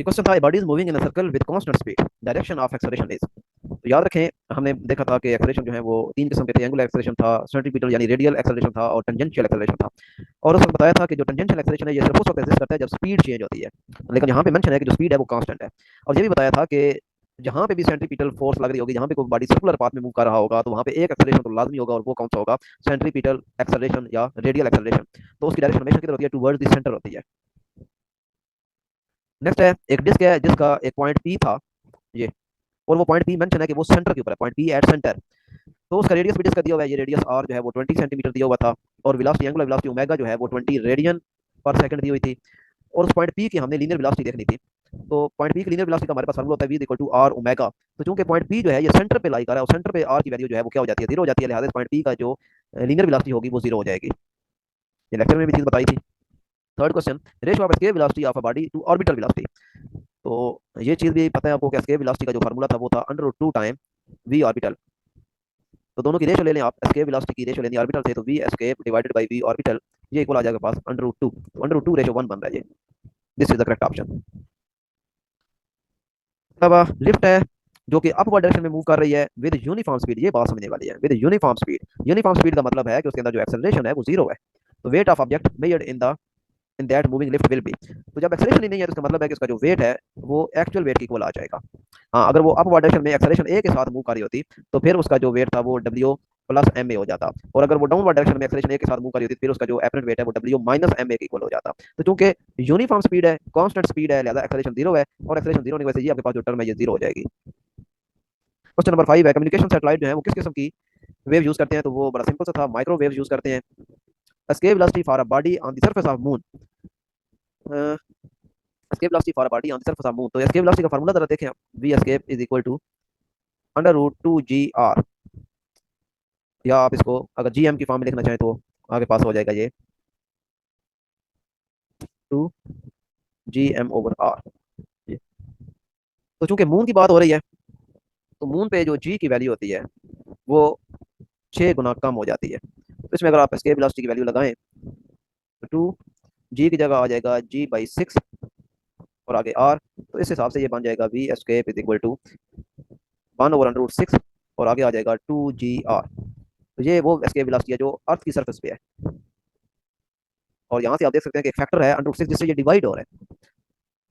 Question था body is moving in a circle with constant speed, direction of acceleration is. तो याद रखें हमने देखा था कि एक्सेलरेशन जो है वो तीन किस्म के थे, एंगुलर एक्सेलरेशन था, सेंट्रीपिटल यानी रेडियल एक्सेलरेशन था, और टेंजेंशियल एक्सेलरेशन था। और उस वक्त बताया था कि जो टेंजेंशियल एक्सेलरेशन है ये सिर्फ उस वक्त एग्जिस्ट करता है जब स्पीड चेंज होती है, लेकिन यहाँ पे मेंशन है कि जो स्पीड है वो कांस्टेंट है। और ये भी बताया था कि जहाँ पे भी सेंट्रीपिटल फोर्स लग रही होगी, जहाँ पे कोई बॉडी सर्कुलर पाथ में मूव कर रहा होगा, तो वहाँ पे एक एक्सेलरेशन तो लाजमी होगा, और वो कौन सा होगा? सेंट्रीपिटल एक्सेलरेशन या रेडियल एक्सेलरेशन। तो उसकी डायरेक्शन हमेशा किधर होती है? टुवर्ड्स द सेंटर होती है। नेक्स्ट है, एक डिस्क है जिसका एक पॉइंट पी था ये, और वो पॉइंट पी मेंशन है कि वो सेंटर के ऊपर है, पॉइंट पी एट सेंटर। तो उसका रेडियस भी डिस्क दिया हुआ है, ये रेडियस आर जो है वो 20 सेंटीमीटर दिया हुआ था, और वेलोसिटी एंगुलर वेलोसिटी ओमेगा जो है वो 20 रेडियन पर सेकंड दी हुई थी। और उस पॉइंट पी की हमने लीनियर वेलोसिटी देखनी थी। तो पॉइंट पी की लीनियर वेलोसिटी का हमारे पास फार्मूला होता है v equal to R omega. तो चूंकि पॉइंट पी जो है ये सेंटर पे लाई कर रहा है, और सेंटर पे आर की वैल्यू जो है वो क्या हो जाती है? जीरो हो जाती है, लिहाजा पॉइंट पी का जो लीनियर वेलोसिटी होगी वो जीरो हो जाएगी। ये लेक्चर में भी चीज बताई थी। Third question, ratio of escape velocity of a body to orbital velocity. तो ये चीज भी पता है आपको कि एस्केप वेलोसिटी का जो फार्मूला था वो था under root two time V orbital. तो दोनों की रेशो ले लें आप, एस्केप वेलोसिटी की रेशो लेनी ऑर्बिटल से, तो V escape divided by V orbital, ये इक्वल आ जाएगा पास under root two. Under root two ratio one बन रहा है ये। This is the correct option. अब लिफ्ट है जो कि अपवर्ड डायरेक्शन में मूव कर रही है विद यूनिफॉर्म स्पीड, ये बात समझने वाली है। With uniform speed, uniform speed का मतलब है कि उसके अंदर जो एक्सेलरेशन है वो जीरो है। तो weight of object measured in that moving lift will be. तो जब एक्सेलरेशन ही नहीं है तो इसका मतलब है कि उसका जो वेट है वो एक्चुअल वेट की इक्वल आ जाएगा। हाँ, अगर वो अपवर्ड डायरेक्शन में एक्सेलरेशन ए के साथ मूव कर रही होती तो फिर उसका जो वेट था वो डब्ल्यू प्लस एम ए हो जाता, और अगर वो डाउनवर्ड डायरेक्शन में एक्सेलरेशन ए के साथ मूव कर रही होती फिर उसका जो एपरेंट वेट है वो डब्ल्यू माइनस एम ए के इक्वल हो जाता। तो चूंकि यूनिफॉर्म स्पीड है, कांस्टेंट स्पीड है, लिहाजा एक्सेलरेशन जीरो है, और एक्सेलरेशन जीरो होने की वजह से ये आपके पास जो टर्म है ये जीरो हो जाएगी। क्वेश्चन नंबर 5 है, कम्युनिकेशन सैटेलाइट जो है वो किस किस्म की वेव यूज करते हैं? तो वो बड़ा सिंपल सा था, माइक्रोवेव यूज करते हैं। Escape velocity for a body on the surface of moon, escape velocity for a body on the surface of moon. तो एस्केप वेलोसिटी का फार्मूला जरा देखें आप, V escape is equal to under root two G R, या आप इसको अगर G M की फॉर्म में लिखना चाहें तो आगे पास हो जाएगा ये two G M over R. तो चूंकि मून की बात हो रही है, तो मून पे जो जी की वैल्यू होती है वो 6 गुना कम हो जाती है। तो इसमें अगर आप एस्केप वेलोसिटी की वैल्यू लगाएं तो टू जी की जगह आ जाएगा जी बाई सिक्स, और आगे आर, तो इस हिसाब से ये बन जाएगा V escape is equal to one over under root six, और आगे आ जाएगा टू जी आर। तो ये वो एस्केप वेलोसिटी है जो अर्थ की सरफेस पे है। और यहाँ से आप देख सकते हैं कि एक फैक्टर है अंडर रूट सिक्स जिससे ये डिवाइड हो रहा है,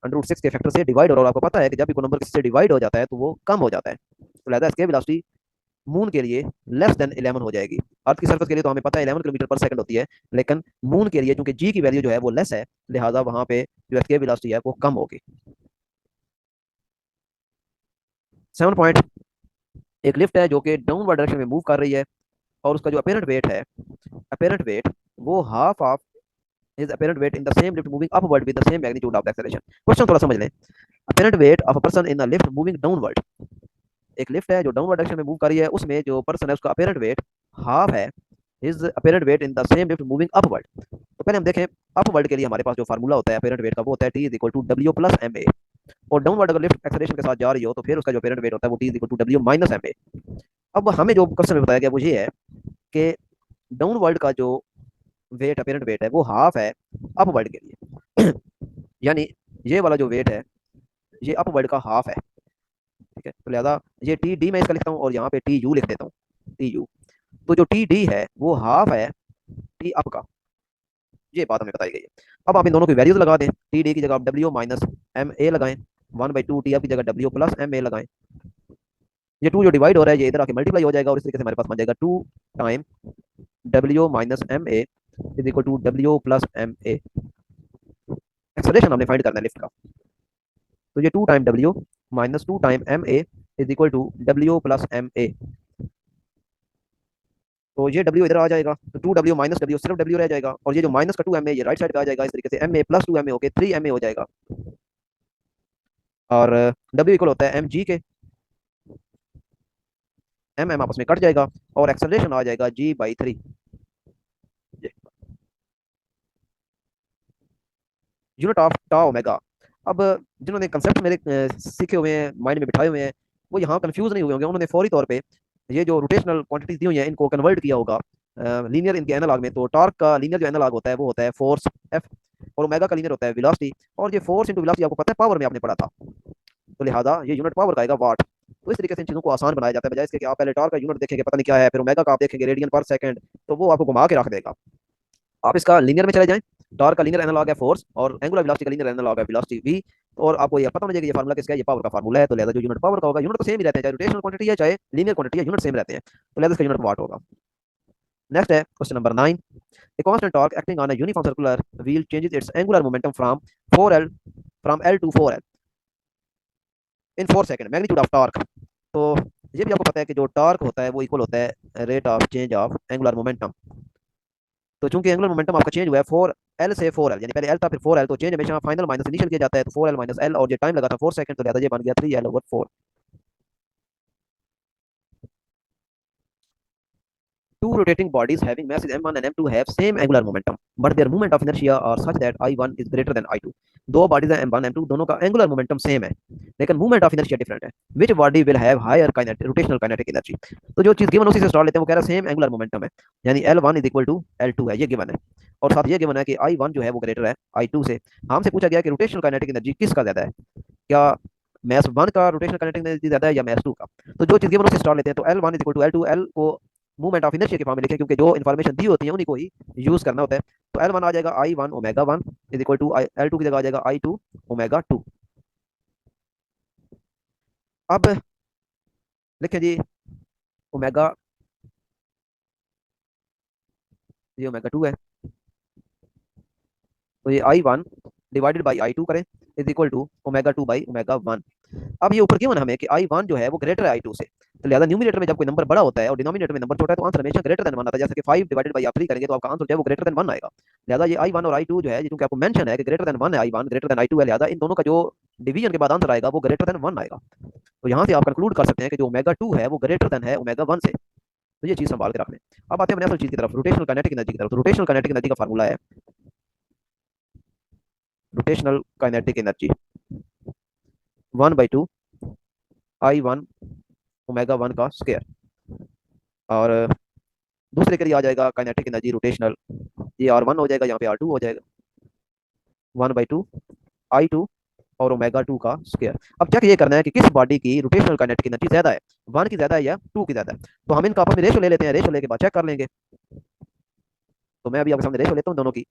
अंडर रूट सिक्स के फैक्टर से डिवाइड हो रहा है। और आपको पता है कि जब भी कोई नंबर किसी से डिवाइड हो जाता है तो वो कम हो जाता है। तो लिहाजा एस्केप वेलोसिटी मून के लिए लेस देन 11 हो जाएगी। अर्थ की सरफेस के लिए तो हमें पता है 11 किलोमीटर पर सेकंड होती है, लेकिन मून के लिए चूंकि जी की वैल्यू जो है वो लेस है, लिहाजा वहां पे जो एस्केप वेलोसिटी है वो कम होगी। 7 पॉइंट, एक लिफ्ट है जो कि डाउनवर्ड डायरेक्शन में मूव कर रही है, और उसका जो अपेरेंट वेट है, अपेरेंट वेट वो half of his apparent weight in the same lift moving upward with the same magnitude of the acceleration। Question थोड़ा समझ लें। apparent weight of a person in a lift moving downward, एक lift है जो downward direction में move कर रही है, उसमें जो पर्सन है उसका अपेरेंट वेट हाफ है his apparent wait in the same lift moving upward. तो पहले हम देखें अपवर्ड के लिए हमारे पास जो फार्मूला होता है अपेरेंट वेट का वो होता है T is equal to W plus M A. और डाउनवर्ड अगर लिफ्ट एक्सेलरेशन के साथ जा रही हो तो फिर उसका जो अपेरेंट वेट होता है वो T is equal to W minus M A. अब हमें जो क्वेश्चन में बताया गया वो ये है कि डाउनवर्ड का जो वेट अपेरेंट वेट है वो हाफ है अपवर्ड के लिए यानी ये वाला जो वेट है ये अपवर्ड का हाफ है। ठीक है, तो लिहाजा ये टी डी मैं इसका लिखता हूँ और यहाँ पे टी यू लिख देता हूँ, टी यू। तो जो टी डी है वो हाफ है टी अप का, ये बात हमें बताई गई है। अब आप इन दोनों की वैल्यूज लगा दें, टी डी की जगह आप डब्ल्यू माइनस एम ए लगाएं, one by two T up की जगह डब्ल्यू प्लस एम ए लगाएं। ये टू जो डिवाइड हो रहा है ये इधर आके मल्टीप्लाई हो जाएगा, और इस तरीके से हमारे पास बन जाएगा two time W minus M A is equal to W plus M A. Acceleration हमने फाइंड करना है लिफ्ट का, तो ये two time W minus two time M A is equal to W plus M A. तो ये W इधर आ जाएगा, तो टू डब्ल्यू माइनस डब्ल्यू सिर्फ डब्ल्यू रह जाएगा, और ये जो माइनस का टू एम ए ये राइट साइड पे आ जाएगा, इस तरीके से M A plus two M A होकर थ्री एम ए हो जाएगा। और डब्ल्यू इक्वल होता है एम जी के, एम एम आपस में कट जाएगा, और एक्सेलरेशन आ जाएगा जी बाई थ्री। यूनिट ऑफ टा ओमेगा। अब जिन्होंने कंसेप्ट मेरे सीखे हुए हैं, माइंड में बिठाए हुए हैं, वो यहाँ कंफ्यूज नहीं हुए होंगे, उन्होंने फौरी तौर पे ये जो रोटेशनल क्वांटिटीज दी हुई हैं इनको कन्वर्ट किया होगा लीनियर इनके एनालॉग में। तो टॉर्क का लीनियर जो एनालॉग होता है वो होता है फोर्स एफ, और ओमेगा का लीनियर होता है वेलोसिटी, और ये फोर्स इंटू वेलोसिटी आपको पता है पावर में आपने पढ़ा था, तो लिहाजा ये यूनिट पावर का आएगा वाट। तो इस तरीके से इन चीज़ों को आसान बनाया जाता है, बजाय इसके कि आप पहले टॉर्क का यूनिट देखेंगे पता नहीं क्या है, फिर ओमेगा का आप देखेंगे रेडियन पर सेकंड, तो वो आपको घुमा के रख देगा। आप इसका लीनियर में चले जाएं, टॉर्क का लीनियर एनालॉग है फोर्स, और एंगुलर वेलोसिटी का लीनियर एनालॉग है वेलोसिटी v, और आपको ये पता होना चाहिए कि ये फार्मूला किसका है, ये पावर का फार्मूला है, तो लिहाजा जो यूनिट पावर का होगा, यूनिट तो सेम ही रहते हैं, चाहे रोटेशनल क्वांटिटी है चाहे लीनियर क्वांटिटी है, यूनिट सेम रहते हैं, तो लिहाजा इसका यूनिट वाट होगा। नेक्स्ट है question number 9। A constant torque acting on a uniform circular wheel changes its angular momentum from 4L from L to 4L in 4 second magnitude of torque. तो ये भी आपको पता है कि जो टॉर्क होता है वो इक्वल होता है rate of change of angular momentum. तो चूंकि एंगुलर मोमेंटम आपका चेंज हुआ है 4L से 4L, यानी पहले L था फिर 4L, तो चेंज हमेशा फाइनल माइनस इनिशियल किया जाता है, तो 4L माइनस L, और ये टाइम लगा था 4 सेकंड, तो लिहाजा ये बन गया 3L/4। Two rotating bodies having masses m1 and m2 have same angular momentum, but their moment of inertia are such that I1 is greater than I2। दो बॉडीज हैं m1 m2, दोनों का एंगुलर मोमेंटम सेम है, लेकिन movement of inertia different है। Which body will have higher kinetic rotational kinetic energy. तो जो चीज गिवन उसी से स्टार्ट लेते हैं, वो कह रहा है सेम एंगुलर मोमेंटम है, यानी L1 is equal to L2 है, ये गिवन है, और साथ ये गिवन है कि I1 जो है वो ग्रेटर है I2 से। हमसे पूछा गया कि रोटेशनल काइनेटिक एनर्जी किसका ज्यादा है, क्या मैस वन का रोटेशनल काइनेटिक एनर्जी ज्यादा है या मैस टू का। तो जो चीज गिवन उसे स्टार्ट लेते हैं, तो L1 is equal to L2, L को मूवमेंट ऑफ इनर्शिया के फॉर्म में लिखें, क्योंकि जो इन्फॉर्मेशन दी होती है उन्हीं को ही यूज करना होता है। तो L1 आ जाएगा I1 omega 1 is equal to L2 की जगह आ जाएगा I2 ओमेगा 2। अब लिखें जी ओमेगा, ये ओमेगा 2 है, तो ये I1 डिवाइडेड बाई I2 करें is equal to omega 2 by omega 1। अब ये ऊपर गिवन हमें कि I1 जो है वो ग्रेटर है I2 से, तो लिहाजा न्यूमिनेटर में जब कोई नंबर बड़ा होता है और डिनोमिनेटर में नंबर छोटा है, तो आंसर हमेशा ग्रेटर देन 1 आता है। जैसे कि 5 डिवाइडेड बाई आप 3 करेंगे तो आपका आंसर जो है वो ग्रेटर देन 1 आएगा। लिहाजा ये I1 और I2 जो है, क्योंकि आपको मेंशन है कि ग्रेटर देन 1 है, I1 ग्रेटर देन I2 है, लिहाजा इन दोनों का जो डिवीजन के बाद आंसर आएगा वो ग्रेटर देन 1 आएगा। तो यहाँ से आप कंक्लूड कर सकते हैं कि जो ओमेगा 2 है वो ग्रेटर देन है ओमेगा 1 से। तो ये चीज संभाल के रख लें। अब आते हैं अपने असल चीज की तरफ, रोटेशनल काइनेटिक एनर्जी की तरफ। तो रोटेशनल काइनेटिक एनर्जी का फार्मूला है rotational kinetic energy 1/2 I1 omega 1 का स्क्वायर, और दूसरे के लिए आ जाएगा काइनेटिक एनर्जी रोटेशनल, ये R1 हो जाएगा, यहाँ पे R2 हो जाएगा, 1/2 I2 और ओमेगा 2 का स्क्वायर। अब चेक ये करना है कि किस बॉडी की रोटेशनल काइनेटिक एनर्जी ज्यादा है, 1 की ज्यादा है या 2 की ज्यादा है। तो हम इनका आपस में रेशो ले लेते हैं, रेशो लेके बाद चेक कर लेंगे। तो मैं अभी आपके सामने रेशो लेता हूँ दोनों की।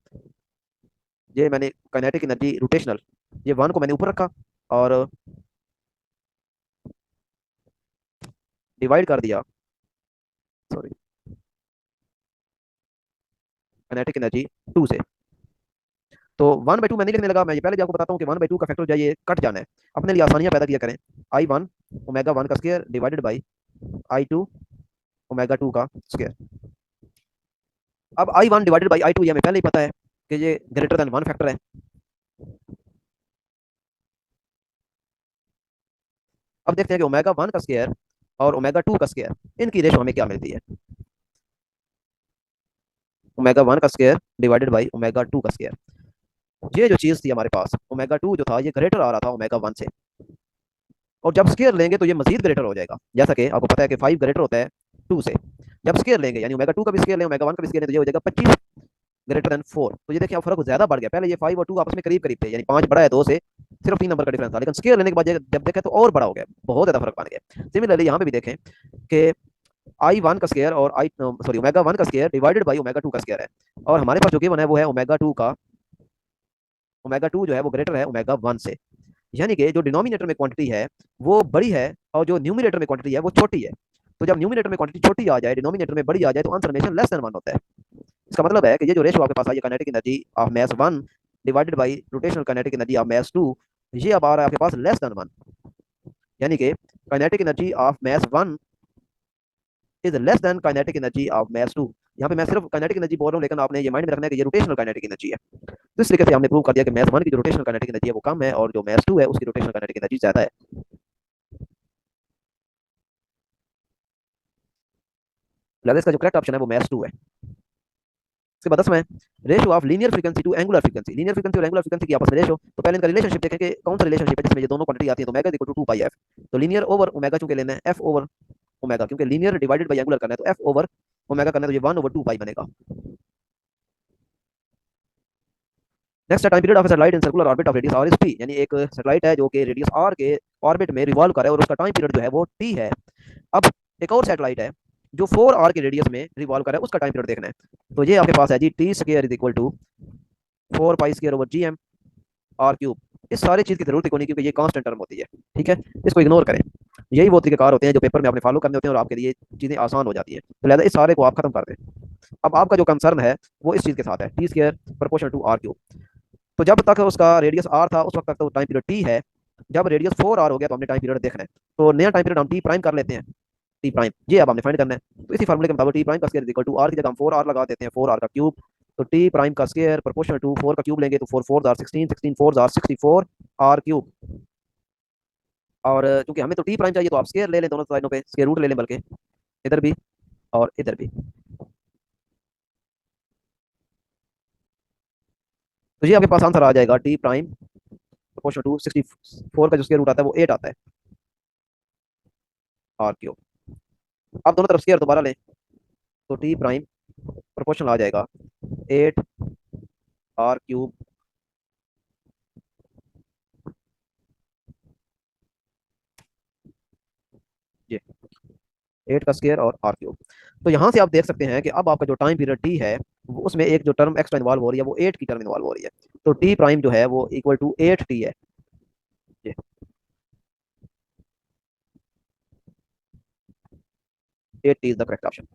ये मैंने काइनेटिक एनर्जी रोटेशनल, ये 1 को मैंने ऊपर रखा और डिवाइड कर दिया, सॉरी, काइनेटिक एनर्जी 2 से। तो 1/2 मैं नहीं लिखने लगा, मैं ये पहले भी आपको बताता हूँ कि 1/2 का फैक्टर जो है ये कट जाना है, अपने लिए आसानियां पैदा किया करें। I1 ओमेगा 1 का square divided by I2 omega 2 का स्क्वायर। अब I1 डिवाइडेड बाई I2 ये हमें पहले ही पता है कि ये ग्रेटर देन 1 फैक्टर है। अब देखते हैं कि ओमेगा 1 का स्क्वायर और ओमेगा 2 का स्क्वायर इनकी रेशो हमें क्या मिलती है। ओमेगा 1 का स्क्वायर डिवाइडेड बाई ओमेगा 2 का स्क्वायर, ये जो चीज थी हमारे पास, ओमेगा 2 जो था ये ग्रेटर आ रहा था ओमेगा 1 से, और जब स्केयर लेंगे तो ये मजीद ग्रेटर हो जाएगा। जैसा कि आपको पता है कि 5 ग्रेटर होता है 2 से, जब स्केयर लेंगे यानी ओमेगा 2 का भी स्केयर लें ओमेगा 1 का भी स्केयर लें, तो ये हो जाएगा 25 ग्रेटर देन 4। तो ये देखिए अब फर्क ज्यादा बढ़ गया, पहले ये 5 और 2 आपस में करीब करीब थे, यानी 5 बड़ा है 2 से, सिर्फ 3 नंबर का डिफरेंस था, लेकिन स्केयर लेने के बाद जब देखें तो और बड़ा हो गया, बहुत ज्यादा फर्क बन गया। सिमिलरली यहाँ पे भी देखें कि I1 का स्केयर और आई सॉरी ओमेगा 1 का स्केयर डिवाइडेड बाई ओमेगा 2 का स्केयर है, और हमारे पास जो गिवन है वो है ओमेगा 2 का, ओमेगा 2 जो है वो ग्रेटर है ओमेगा 1 से, यानी कि जो डिनोमिनेटर में क्वांटिटी है वो बड़ी है और जो न्यूमिनेटर में क्वांटिटी है वो छोटी है। तो जब न्यूमिनेटर में क्वांटिटी छोटी आ जाए डिनोमिनेटर में बड़ी आ जाए, तो आंसर हमेशा लेस देन 1 होता है। इसका मतलब है कि ये जो रेशो आपके पास आई है kinetic energy of mass 1 divided by rotational kinetic energy of mass 2, ये अब आ रहा है आपके पास लेस देन 1, यानी कि kinetic energy of mass 1 is less than kinetic energy of mass 2। यहाँ पे मैं सिर्फ काइनेटिक एनर्जी बोल रहा हूँ, लेकिन आपने ये माइंड में रखना है कि ये रोटेशनल काइनेटिक एनर्जी है। तो इस तरीके से हमने प्रूव कर दिया कि मास 1 की जो रोटेशनल काइनेटिक एनर्जी है वो कम है, और जो मास 2 है उसकी रोटेशनल काइनेटिक एनर्जी ज्यादा है। लिहाजा इसका जो करेक्ट ऑप्शन है वो मास 2 है। इसके बाद 10वां है ratio of linear frequency to angular frequency. Linear frequency और एंगुलर फ्रीक्वेंसी की आपस में रेशियो, तो पहले इनका रिलेशनशिप देखें कि कौन सा रिलेशनशिप है जिसमें ये दोनों क्वांटिटी आती है। तो omega equal to 2 pi F, तो लीनियर ओवर ओमेगा चूंकि लेना है, एफ ओवर ओमेगा, क्योंकि लीनियर डिवाइडेड बाय एंगुलर करना है, तो एफ ओवर ओमेगा करना है, तो ये 1/2 पाई बनेगा। Next time period of satellite in circular orbit of radius R is T, यानी एक सैटेलाइट है जो कि रेडियस आर के ऑर्बिट में रिवॉल्व कर रहा है और उसका टाइम पीरियड जो है वो टी है। अब एक और सैटेलाइट है जो 4 आर के रेडियस में रिवॉल्व कर रहा है, उसका टाइम पीरियड देखना है। तो ये आपके पास है G T square is equal to 4 pi square over G M R cube. इस सारी चीज़ की जरूरत ही नहीं क्योंकि ये कांस्टेंट टर्म होती है। ठीक है, इसको इग्नोर करें। यही वो तरीकेकार होते हैं जो पेपर में आपने फॉलो करने होते हैं और आपके लिए चीज़ें आसान हो जाती है, तो लिहाजा इस सारे को आप खत्म कर दें। अब आपका जो कंसर्न है वो इस चीज़ के साथ है, T square proportional to R cube. तो जब तक उसका रेडियस आर था उस वक्त तक तो टाइम पीरियड टी है। जब रेडियस 4 आर हो गया तो हमने टाइम पीरियड देखना है। तो नया टाइम पीरियड हम टी प्राइम कर लेते हैं, टी प्राइम ये अब हमने फाइंड करना है। तो इसी फार्मूले के मुताबिक टी प्राइम का स्क्वायर इक्वल टू आर की जगह हम 4 आर लगा देते हैं, 4 आर का क्यूब। तो टी प्राइम का स्क्वायर प्रोपोर्शनल टू 4 का क्यूब लेंगे तो 4 4 आर 16, 16 4 आर 64 आर क्यूब। और चूंकि हमें तो टी प्राइम चाहिए तो आप स्क्वायर ले लें, दोनों साइडों पे स्क्वायर रूट ले लें, बल्कि इधर भी और इधर भी। तो ये आपके पास आंसर आ जाएगा टी प्राइम प्रोपोर्शनल टू 64 का जो स्क्वायर रूट आता है वो 8 आता है आर क्यूब। अब दोनों तरफ स्क्वायर दोबारा लें तो टी प्राइम प्रोपोर्शनल आ जाएगा 8 आर क्यूब। ये 8 का स्क्वायर और आर क्यूब। तो यहाँ से आप देख सकते हैं कि अब आपका जो टाइम पीरियड टी है उसमें एक जो टर्म एक्स्ट्रा इन्वॉल्व हो रही है वो 8 की टर्म इन्वॉल्व हो रही है। तो टी प्राइम जो है वो इक्वल टू 8 टी है। ये 8 T is the correct option.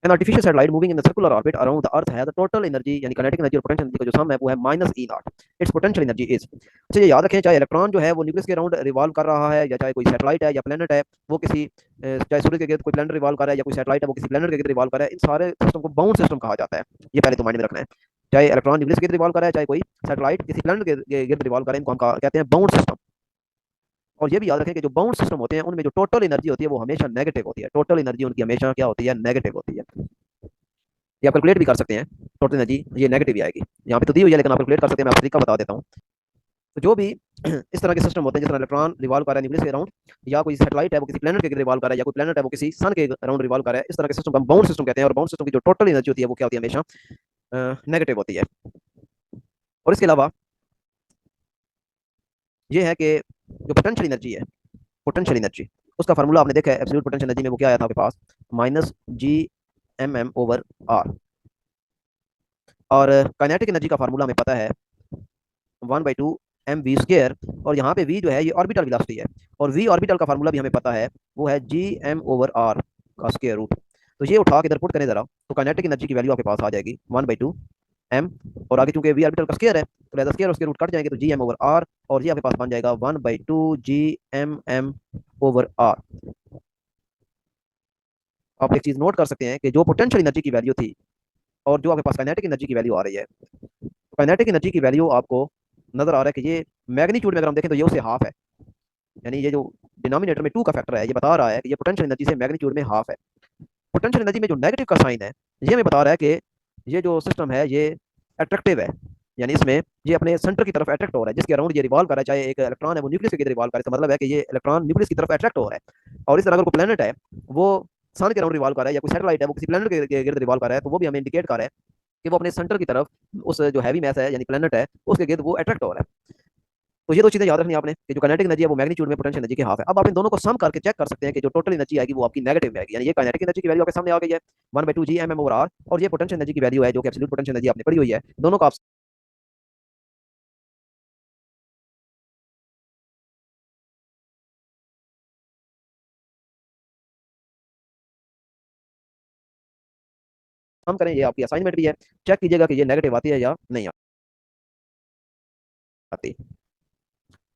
An artificial satellite moving in the circular orbit around the Earth has the total energy यानी kinetic energy और potential energy का जो सम है वो है minus E not. It's potential energy is. अच्छा, ये याद रखें, चाहे इलेक्ट्रॉन जो है वो न्यूक्लियस के अराउंड रिवॉल्व कर रहा है या चाहे कोई सैटेलाइट है या प्लेनेट है, वो किसी चाहे सूर्य के गिर्द कोई प्लेनेट रिवॉल्व कर रहा है या कोई सैटेलाइट है वो किसी प्लेनेट के गिर्द रिवॉल्व कर रहा है, इन सारे सिस्टम को बाउंड सिस्टम कहा जाता है। ये पहले तो माइंड में रखना है। चाहे इलेक्ट्रॉन न्यूक्लियस के गिर्द रिवॉल्व कर रहा है, चाहे कोई सैटेलाइट किसी प्लेनेट के गिर्द रिवॉल्व कर रहा है, इनको हम कहते हैं बाउंड सिस्टम। और ये भी याद रखें कि जो बाउंड सिस्टम होते हैं उनमें जो टोटल एनर्जी होती है वो हमेशा नेगेटिव होती है। टोटल एनर्जी उनकी हमेशा क्या होती है, नेगेटिव होती है। ये आप कैलकुलेट भी कर सकते हैं, टोटल एनर्जी ये नेगेटिव ही आएगी। यहाँ पे तो दी हुई है लेकिन आप कैलकुलेट कर सकते हैं, मैं आपको तरीका बता देता हूँ। तो जो भी इस तरह के सिस्टम होते हैं, जिस तरह इलेक्ट्रॉन रिवॉल्व कर रहा है न्यूक्लियस के अराउंड, या कोई सैटेलाइट है वो किसी प्लेनेट के रिवॉल्व कर रहा है, या कोई प्लेनेट है वो किसी सन के अराउंड रिवॉल्व कर रहा है, इस तरह के सिस्टम को हम बाउंड सिस्टम कहते हैं। और बाउंड सिस्टम की जो टोटल एनर्जी होती है वो क्या होती है, हमेशा नेगेटिव होती है। और इसके अलावा ये है कि जो पोटेंशियल एनर्जी है, पोटेंशियल एनर्जी उसका फार्मूला आपने देखा है, एब्सोल्यूट पोटेंशियल एनर्जी में वो क्या आया था आपके पास, minus G M M over R. और काइनेटिक एनर्जी का फार्मूला हमें पता है 1/2 mv²। और यहाँ पे v जो है ये ऑर्बिटल वेलोसिटी है, और v ऑर्बिटल का फार्मूला भी हमें पता है, वो है Gm/r का स्क्वायर रूट। तो ये उठा के इधर पुट करें जरा, तो काइनेटिक एनर्जी की वैल्यू आपके पास आ जाएगी 1/2 m। और आगे चूंकि v ऑर्बिटल का स्क्वायर है तो लिहाजा स्क्वायर और स्क्वायर रूट कट जाएंगे तो Gm/r, और ये आपके पास बन जाएगा 1/2 Gmm/r। आप एक चीज नोट कर सकते हैं कि जो पोटेंशियल एनर्जी की वैल्यू थी और जो आपके पास काइनेटिक एनर्जी की वैल्यू आ रही है, काइनेटिक एनर्जी की वैल्यू आपको नजर आ रहा है कि ये मैग्नीट्यूड में अगर हम देखें तो ये उससे हाफ है। यानी ये जो डिनोमिनेटर में 2 का फैक्टर है ये बता रहा है कि ये पोटेंशियल एनर्जी से मैग्नीट्यूड में हाफ है। पोटेंशियल एनर्जी में जो नेगेटिव का साइन है ये हमें बता रहा है कि ये जो सिस्टम है ये अट्रैक्टिव है, यानी इसमें ये अपने सेंटर की तरफ अट्रैक्ट हो रहा है, जिसके अराउंड ये रिवॉल्व कर रहा है। चाहे एक इलेक्ट्रॉन है वो न्यूक्लियस के रिवॉल्व करे तो मतलब है कि ये इलेक्ट्रॉन न्यूक्लियस की तरफ अट्रैक्ट हो रहा है। और इस तरह अगर कोई प्लेनेट है वो सन के अराउंड रिवॉल्व कर रहा है, या कोई सैटेलाइट है वो किसी प्लेनेट के गिर्द रिवॉल्व कर रहा है, तो वो भी हमें इंडिकेट कर रहा है कि वो अपने सेंटर की तरफ, उस जो हैवी मैस है यानी प्लेनेट है उसके गिर्द वो अट्रैक्ट हो रहा है। तो ये दो चीजें याद रखनी है आपने कि जो काइनेटिक एनर्जी है वो मैग्नीट्यूड में पोटेंशियल एनर्जी के हाफ है। अब आप इन दोनों को सम करके चेक कर सकते हैं कि जो टोटल एनर्जी आएगी वो आपकी नेगेटिव आएगी, यानी ये काइनेटिक एनर्जी की वैल्यू आपके सामने आ गई है 1/2 Gmm/r, और ये पोटेंशियल एनर्जी की वैल्यू है जो कि एब्सोल्यूट पोटेंशियल एनर्जी आपने पढ़ी हुई है। दोनों को आप सम करें, ये आपकी असाइनमेंट भी है। चेक कीजिएगा कि ये नेगेटिव आती है या नहीं आती।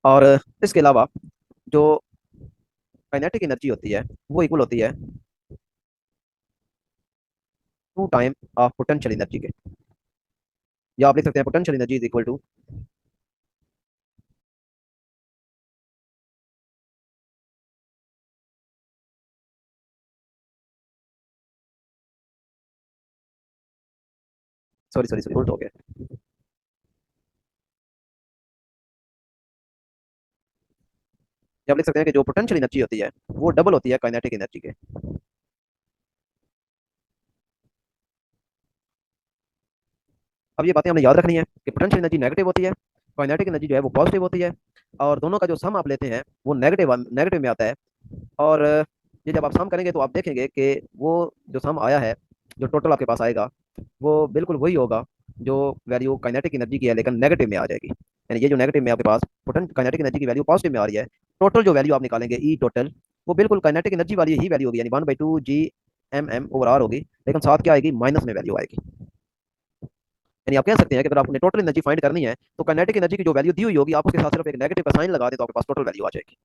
और इसके अलावा जो काइनेटिक एनर्जी होती है वो इक्वल होती है 2 टाइम ऑफ पोटेंशियल एनर्जी के, या आप लिख सकते हैं potential energy is equal to, sorry sorry sorry उल्ट हो गया। या आप लिख सकते हैं कि जो पोटेंशियल एनर्जी होती है वो डबल होती है काइनेटिक एनर्जी के। अब ये बातें हमने याद रखनी है कि पोटेंशियल एनर्जी नेगेटिव होती है, काइनेटिक एनर्जी जो है वो पॉजिटिव होती है, और दोनों का जो सम आप लेते हैं वो नेगेटिव नेगेटिव में आता है। और ये जब आप सम करेंगे तो आप देखेंगे कि वो जो सम आया है, जो टोटल आपके पास आएगा, वो बिल्कुल वही होगा जो वैल्यू काइनेटिक एनर्जी की है लेकिन नेगेटिव में आ जाएगी। यानी ये जो नेगेटिव में आपके पास पोटेंट काइनेटिक एनर्जी की वैल्यू पॉजिटिव में आ रही है, टोटल जो वैल्यू आप निकालेंगे ई टोटल, वो बिल्कुल काइनेटिक एनर्जी वाली ही वैल्यू होगी, यानी 1/2 g m m/r होगी, लेकिन साथ क्या आएगी, माइनस में वैल्यू आएगी। यानी आप कह सकते हैं कि अगर आपने टोटल एनर्जी फाइंड करनी है तो काइनेटिक एनर्जी की जो वैल्यू दी हुई होगी, आप उसके साथ सिर्फ एक नेगेटिव का साइन लगा दें तो आपके पास टोटल वैल्यू आ जाएगी।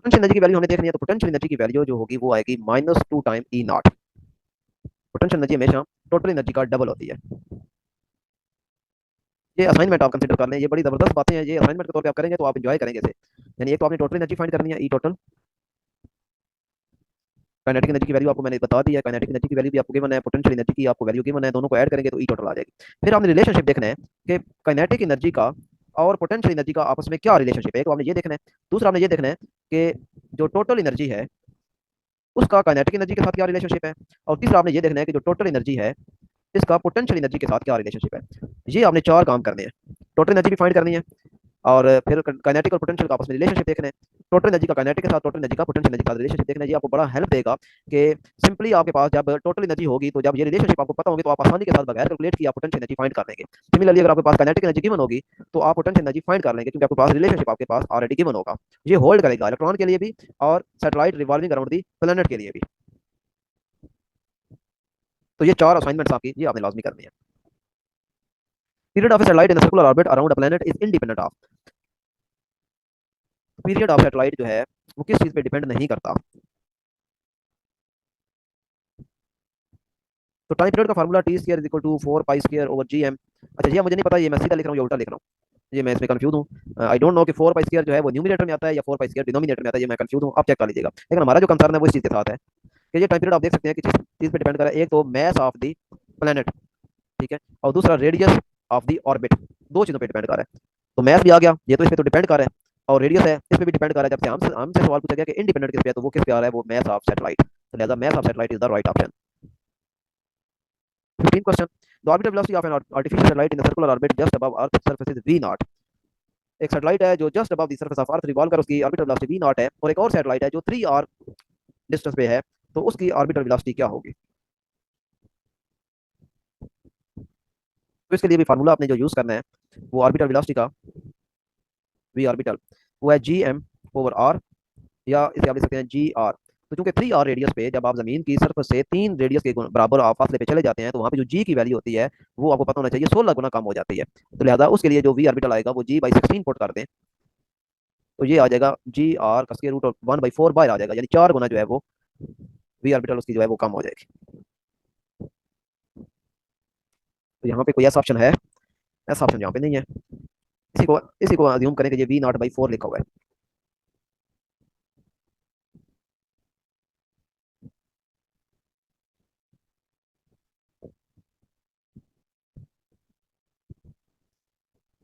पोटेंशियल एनर्जी की वैल्यू हमें देखनी है, तो पोटेंशियल एनर्जी की वैल्यू जो होगी वो आएगी -2 टाइम E0। पोटेंशियल एनर्जी हमेशा टोटल एनर्जी का डबल होती है। ये असाइनमेंट आप कंसीडर कर लें, ये बड़ी जबरदस्त बातें हैं, ये असाइनमेंट के तौर पे आप करेंगे तो आप एंजॉय करेंगे इसे। यानी एक तो आपने टोटल एनर्जी फाइंड करनी है, ई टोटल। काइनेटिक एनर्जी की वैल्यू आपको मैंने बता दी है, काइनेटिक एनर्जी की वैल्यू भी आपको गिवन है, पोटेंशियल एनर्जी की आपको वैल्यू गिवन है, दोनों को ऐड करेंगे तो ई टोटल आ जाएगी। फिर आपने रिलेशनशिप देखना है कि काइनेटिक एनर्जी का और पोटेंशियल एनर्जी का आपस में क्या रिलेशनशिप है, तो आपने ये देखना है। दूसरा आपने ये देखना है कि जो टोटल एनर्जी है उसका काइनेटिक एनर्जी के साथ क्या रिलेशनशिप है, और तीसरा आपने ये देखना है कि जो टोटल एनर्जी है इसका पोटेंशियल एनर्जी के साथ क्या रिलेशनशिप है। ये आपने चार काम करने हैं। टोटल एनर्जी भी फाइंड करनी है, और फिर काइनेटिक और पोटेंशियल का आपस में रिलेशनशिप देखना है, टोटल एनर्जी का काइनेटिक के साथ, टोटल एनर्जी का पोटेंशियल एनर्जी के साथ रिलेशनशिप देखना है। ये आपको बड़ा हेल्प देगा कि सिंपली आपके पास जब टोटल एनर्जी होगी तो जब ये रिलेशनशिप आपको पता होगी तो आप आसानी के साथ बगैर कैलकुलेट किए आप पोटेंशियल एनर्जी फाइंड कर लेंगे। सिमिलरली अगर आपके पास काइनेटिक एनर्जी गिवन होगी तो आप पोटेंशियल एनर्जी फाइंड कर लेंगे, क्योंकि आपके पास रिलेशनशिप आपके पास ऑलरेडी गिवन होगा। ये होल्ड करेगा इलेक्ट्रॉन के लिए भी और satellite revolving around the planet के लिए भी। तो ये चार असाइनमेंट्स आपकी ये आपने लाजमी करनी है। Period of satellite in circular orbit around a planet is independent of. Period of satellite जो है वो किस चीज पे डिपेंड नहीं करता। तो टाइम पीरियड का फार्मूला T² = 4 π² /gm। अच्छा ये मुझे नहीं पता, ये मैं सीधा लिख रहा हूँ या उल्टा लिख रहा हूँ, ये मैं इसमें कंफ्यूज हूँ। आई डोंट नो कि 4 π² जो है वो न्यूमिनेटर में आता है या 4 π² डिनोमिनेटर में आता है, ये मैं कंफ्यूज हूँ, आप चेक कर लीजिएगा। लेकिन हमारा जो कंसर्न है वो इस चीज़ के साथ है कि ये टाइम पीरियड आप देख सकते हैं कि किस चीज़ पे डिपेंड कर रहा है। एक तो मैस ऑफ द प्लेनेट, ठीक है, और दूसरा रेडियस ऑफ द ऑर्बिट, दो चीज़ों पे डिपेंड कर रहा है। तो मैस भी आ गया, ये तो इस पे तो डिपेंड कर रहा है, और रेडियस है इस पे भी डिपेंड कर रहा है। जब से हमसे सवाल पूछा गया कि इंडिपेंडेंट किस पे है, तो वो किस पे आ रहा है, वो मैस ऑफ सैटेलाइट, तो लिहाजा mass of satellite is the right option. 15 question. The orbital velocity of an artificial satellite in the circular orbit just above earth surface is v0। एक सैटेलाइट है जो just above the surface of earth revolve कर, उसकी orbital velocity v0 है, और एक और satellite है जो 3r डिस्टेंस पे है, तो उसकी ऑर्बिटल वेलोसिटी क्या होगी। तो इसके लिए भी फार्मूला आपने जो यूज करना है वो ऑर्बिटल वेलोसिटी का, वी ऑर्बिटल, वो है Gm/r, या इसे आप लिख सकते हैं Gr। तो चूंकि 3r रेडियस पे जब आप जमीन की सरफेस से 3 रेडियस के बराबर आप फासले पे चले जाते हैं, तो वहाँ पे जो g की वैल्यू होती है वो आपको पता होना चाहिए 16 गुना कम हो जाती है। तो लिहाजा उसके लिए जो वी ऑर्बिटल आएगा वो g/16 पुट कर दें, तो ये आ जाएगा Gr√1/4 बाहर आ जाएगा, यानी 4 गुना जो है वो वी ऑर्बिटल उसकी जो है वो कम हो जाएगी। तो यहाँ पे कोई ऐसा ऑप्शन है, ऐसा ऑप्शन यहाँ पे नहीं है। इसी को अज्यूम करें कि ये v0/4 लिखा हुआ है।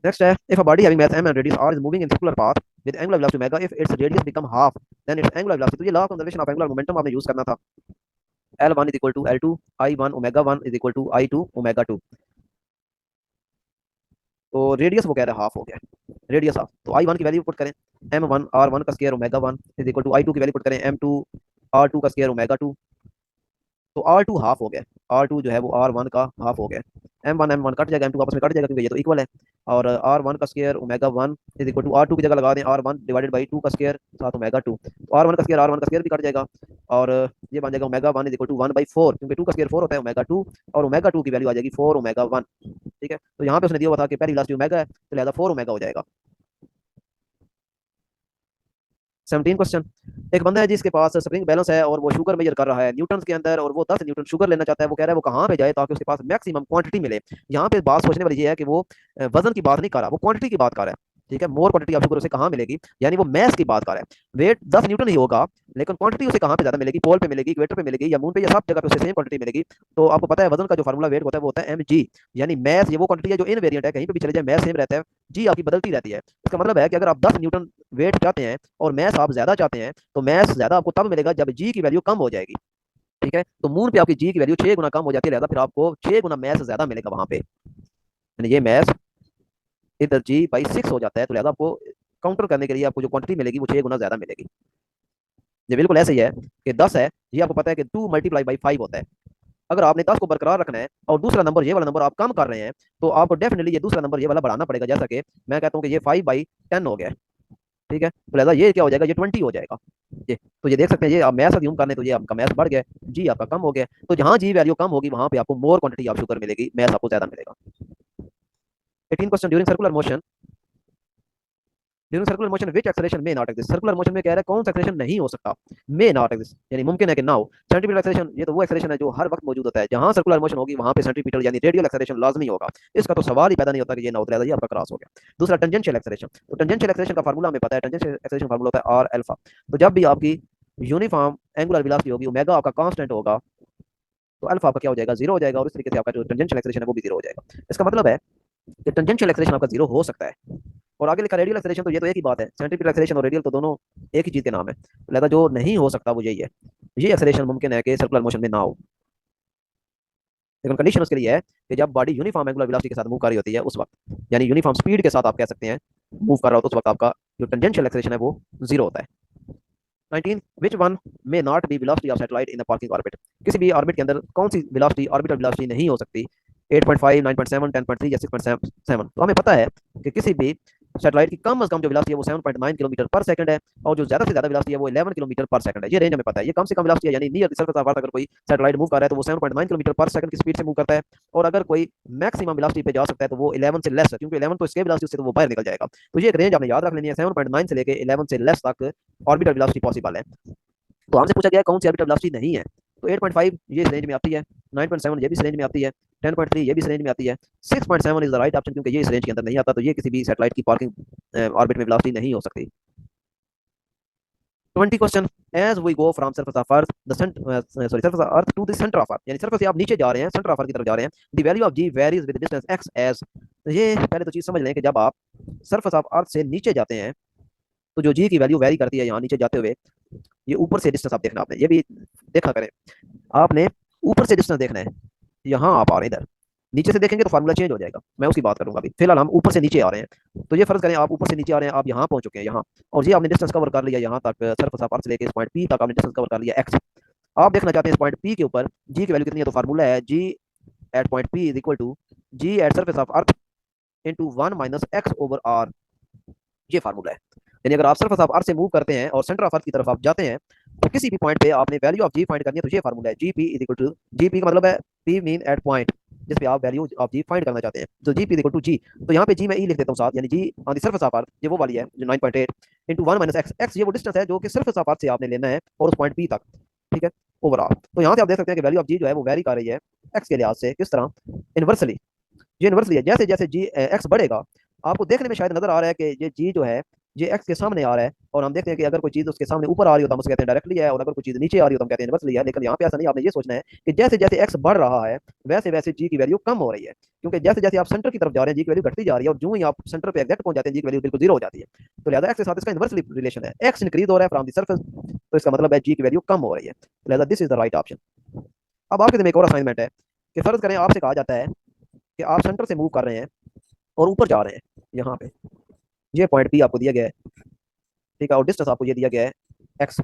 नेक्स्ट है, if a body having mass m and radius r is moving in circular path with angular velocity omega, if its radius become half then its angular velocity, तो ये law of conservation of angular momentum आपने use करना था। L1 is equal to L2 I1 omega 1 is equal to I2 omega 2। तो radius वो कह रहा है हाफ हो गया, रेडियस हाफ, तो आई वन की वैल्यू पुट करें m1 r1 का square omega 1 is equal to I two की वैल्यू पुट करें m2 r2 का स्क्वायर ओमेगा 2। तो R2 हाफ हो गया, R2 जो है वो R1 का हाफ हो गया। M1 कट जाएगा, M2 आपस में कट जाएगा क्योंकि ये तो इक्वल है। और R1 का square omega 1 is equal to R2 की जगह लगा दें R1 डिवाइडेड बाई 2 का स्क्वायर साथ ओमेगा 2, तो R1 का स्क्वायर भी कट जाएगा, और ये बन जाएगा ओमेगा 1 इज इक्वल टू 1/4, क्योंकि 2 का स्क्वायर 4 होता है ओमेगा 2, और ओमेगा 2 की वैल्यू आ जाएगी 4 ओमेगा 1। ठीक है, तो यहाँ पे उसने दिया हुआ था कि पहली वेलोसिटी ओमेगा है, तो लिहाजा 4 ओमेगा हो जाएगा। 17 क्वेश्चन। एक बंदा है जिसके पास स्प्रिंग बैलेंस है और वो शुगर मेजर कर रहा है न्यूटन के अंदर, और वो 10 न्यूटन शुगर लेना चाहता है। वो कह रहा है वो कहाँ पे जाए ताकि उसके पास मैक्सिमम क्वांटिटी मिले। यहाँ पे बात सोचने वाली ये है कि वो वजन की बात नहीं कर रहा, वो क्वांटिटी की बात कर रहा है। ठीक है, मोर क्वांटिटी ऑफ शुगर उसे कहाँ मिलेगी, यानी वो मैस की बात कर रहा है। वेट 10 न्यूटन ही होगा, लेकिन क्वांटिटी उसे कहाँ पे ज्यादा मिलेगी, पोल पे मिलेगी, इक्वेटर पे मिलेगी, या मून पे, या सब जगह पे उसे सेम क्वांटिटी मिलेगी। तो आपको पता है वजन का जो फार्मूला वेट होता है वो होता है mg, यानी मैस ये वो क्वांटिटी है जो इन वेरिएंट है, कहीं पे भी चले जाए मैस सेम रहता है, जी आपकी बदलती रहती है। इसका मतलब है कि अगर आप 10 न्यूटन वेट चाहते हैं और मैस आप ज्यादा चाहते हैं, तो मैस ज्यादा आपको तब मिलेगा जब जी की वैल्यू कम हो जाएगी। ठीक है, तो मून पे आपकी जी की वैल्यू 6 गुना कम हो जाती है, लिहाजा फिर आपको 6 गुना मैस ज्यादा मिलेगा वहां पे, यानी ये मैस इधर g/6 हो जाता है, तो लिहाजा आपको काउंटर करने के लिए आपको जो क्वांटिटी मिलेगी वो 6 गुना ज्यादा मिलेगी। ये बिल्कुल ऐसे ही है कि 10 है, ये आपको पता है कि 2 × 5 होता है। अगर आपने 10 को बरकरार रखना है और दूसरा नंबर ये वाला नंबर आप कम कर रहे हैं, तो आपको डेफिनेटली ये दूसरा नंबर ये वाला बढ़ाना पड़ेगा, जैसा कि मैं कहता हूँ कि ये 5/10 हो गया। ठीक है, तो लिहाजा ये क्या हो जाएगा, ये 20 हो जाएगा। ये तो ये देख सकते हैं, ये आप मैथ यूम करने तो ये आपका मैथ बढ़ गया, जी आपका कम हो गया। तो जहां जी वैल्यू कम होगी वहां पे आपको मोर क्वांटिटी ऑफ शुगर मिलेगी, मैथ आपको ज्यादा मिलेगा। 18 question, during circular motion which acceleration में नॉट एग्जिस्ट। सर्कुलर मोशन में कह रहा है कौन सा एक्सेलरेशन नहीं हो सकता, में नॉट एग्जिस्ट, यानी मुमकिन है कि ना हो। सेंट्रीपिटल एक्सेलरेशन, ये तो वो एक्सेलरेशन है जो हर वक्त मौजूद होता है, जहां सर्कुलर मोशन होगी वहां पे सेंट्रीपिटल यानी रेडियल एक्सेलरेशन लाजमी होगा। इसका तो सवाल ही पैदा नहीं होता कि ये ना होता है, ये आपका क्रॉस हो गया। दूसरा टेंजेंशियल एक्सेलरेशन, तो टेंजेंशियल एक्सेलरेशन का फार्मूला हमें पता है, टेंजेंशियल एक्सेलरेशन फार्मूला होता है आर अल्फा। तो जब भी आपकी यूनिफॉर्म एंगुलर वेलोसिटी होगी, ओमेगा आपका कांस्टेंट होगा, तो अल्फा आपका क्या हो जाएगा, जीरो हो जाएगा, और इस तरीके से आपका जो टेंजेंशियल एक्सेलरेशन है वो भी जीरो हो जाएगा। इसका मतलब है कि टेंजेंशियल एक्सेलरेशन आपका जीरो हो सकता है। और आगे लिखा रेडियल एक्सेलरेशन, तो ये तो एक ही बात है, सेंट्रीपिटल एक्सेलरेशन और रेडियल तो दोनों एक ही चीज के नाम है, लिहाजा जो नहीं हो सकता वो यही है, ये एक्सेलरेशन मुमकिन है कि सर्कुलर मोशन में ना हो। लेकिन कंडीशन उसके लिए है कि जब बॉडी यूनिफॉर्म एंगुलर वेलोसिटी के साथ मूव कर रही होती है उस वक्त, यानी यूनिफॉर्म स्पीड के साथ आप कह सकते हैं मूव कर रहा हो, तो उस वक्त आपका जो टेंजेंशियल एक्सेलरेशन है वो जीरो होता है। 19 विच वन में not be velocity of satellite in the parking orbit, किसी भी ऑर्बिट के अंदर कौन सी वेलोसिटी, ऑर्बिटल वेलोसिटी नहीं हो सकती, 8.5, 9.7, 10.3 या 6.7। तो हमें पता है कि किसी भी सैटेलाइट की कम से कम जो वेलोसिटी है वो 7.9 किलोमीटर पर सेकंड है, और जो ज्यादा से ज्यादा वेलोसिटी है वो 11 किलोमीटर पर सेकंड है। ये रेंज हमें पता है, ये कम से कम वेलोसिटी है, यानी near the surface of earth अगर कोई सैटेलाइट मूव कर रहा है तो वो 7.9 किलोमीटर पर सेकंड की स्पीड से मूव करता है। और अगर कोई मैक्सिमम वेलोसिटी पे जा सकता है तो वो 11 से लेस है, क्योंकि 11 तो escape वेलोसिटी से तो वो बाहर निकल जाएगा। तो ये एक रेंज आपने याद रख लेनी है, 7.9 से लेके 11 से लेस तक ऑर्बिटल वेलोसिटी पॉसिबल है। तो हमसे पूछा गया कौन सी ऑर्बिटल वेलोसिटी नहीं है, तो 8.5 ये इस रेंज में आती है, 9.7 ये भी इस रेंज में आती है, 10.3 ये भी इस रेंज में आती है, 6.7 इज द राइट ऑप्शन, क्योंकि ये इस रेंज के अंदर नहीं आता, तो ये किसी भी सैटेलाइट की पार्किंग ऑर्बिट में वेलोसिटी नहीं हो सकती। 20 question, as we go from surface of earth the surface of earth to the centre of earth, यानी सरफेस से आप नीचे जा रहे हैं, सेंटर ऑफ अर्थ की तरफ जा रहे हैं, the value of G varies with distance X as. ये पहले तो चीज समझ लें कि जब आप सरफेस ऑफ अर्थ से नीचे जाते हैं तो जो जी की वैल्यू वेरी करती है यहाँ नीचे जाते हुए, ये ऊपर से डिस्टेंस आप देखना, आपने ये भी देखा करें, आपने ऊपर से डिस्टेंस देखना है। यहाँ आप आ रहे हैं इधर, नीचे से देखेंगे तो फार्मूला चेंज हो जाएगा, मैं उसकी बात करूंगा अभी, फिलहाल हम ऊपर से नीचे आ रहे हैं। तो ये फर्ज करें आप ऊपर से नीचे आ रहे हैं, आप यहाँ पहुंच चुके हैं यहाँ, और ये आपने डिस्टेंस कवर कर लिया यहाँ तक, सरफेस ऑफ अर्थ से लेकर इस पॉइंट पी तक आपने डिस्टेंस कवर कर लिया एक्स। आप देखना चाहते हैं इस पॉइंट पी के ऊपर जी की वैल्यू कितनी है, तो फार्मूला है G at point P is equal to G at surface of earth into 1 - x/r, ये फार्मूला है। यानी अगर आप सरफेस ऑफ अर्थ से मूव करते हैं और सेंटर ऑफ अर्थ की तरफ आप जाते हैं, तो किसी भी पॉइंट पे आपने वैल्यू ऑफ जी फाइंड करनी है, तो ये फार्मूला है G P is equal to, G P का मतलब है पी मीन एट पॉइंट जिस पे आप वैल्यू ऑफ जी फाइंड करना चाहते हैं, तो G P is equal to G, तो यहाँ पे जी मैं ई लिख देता हूँ साथ, यानी G on the surface of earth ये वो वाली है जो 9.8 इंटू 1 - x, ये वो डिस्टेंस है जो कि सरफेस ऑफ अर्थ से आपने लेना है और उस पॉइंट पी तक। ठीक है, ओवरऑल तो यहाँ से आप देख सकते हैं कि वैल्यू ऑफ जी जो है वो वेरी कर रही है एक्स के लिहाज से, किस तरह, इनवर्सली। ये इनवर्सली है, जैसे जैसे जी एक्स बढ़ेगा, आपको देखने में शायद नजर आ रहा है कि ये जी जो है ये एक्स के सामने आ रहा है, और हम देखते हैं कि अगर कोई चीज उसके सामने ऊपर आ रही हो तो हम उसे कहते हैं डायरेक्टली है, और अगर कोई चीज नीचे आ रही हो तो हम कहते हैं इनवर्सली है। लेकिन यहाँ पे ऐसा नहीं, आपने ये सोचना है कि जैसे जैसे एक्स बढ़ रहा है वैसे वैसे जी की वैल्यू कम हो रही है, क्योंकि जैसे जैसे आप सेंटर की तरफ जा रहे हैं जी की वैल्यू घटती जा रही है, और जो ही आप सेंटर पे एग्जैक्ट पहुंच जाते हैं जी की वैल्यू बिल्कुल जीरो हो जाती है। तो लिहाजा एक्स के साथ इसका इनवर्सली रिलेशन है, एक्स इंक्रीज हो रहा है फ्रॉम द सर्फेस, तो इसका मतलब है जी की वैल्यू कम हो रही है, तो लिहाजा this is the right option. अब आपके लिए एक और असाइनमेंट है कि फर्ज करें आपसे कहा जाता है कि आप सेंटर से मूव कर रहे हैं और ऊपर जा रहे हैं, यहाँ पे ये पॉइंट पी आपको दिया गया है, ठीक है, और डिस्टेंस आपको ये दिया गया है एक्स।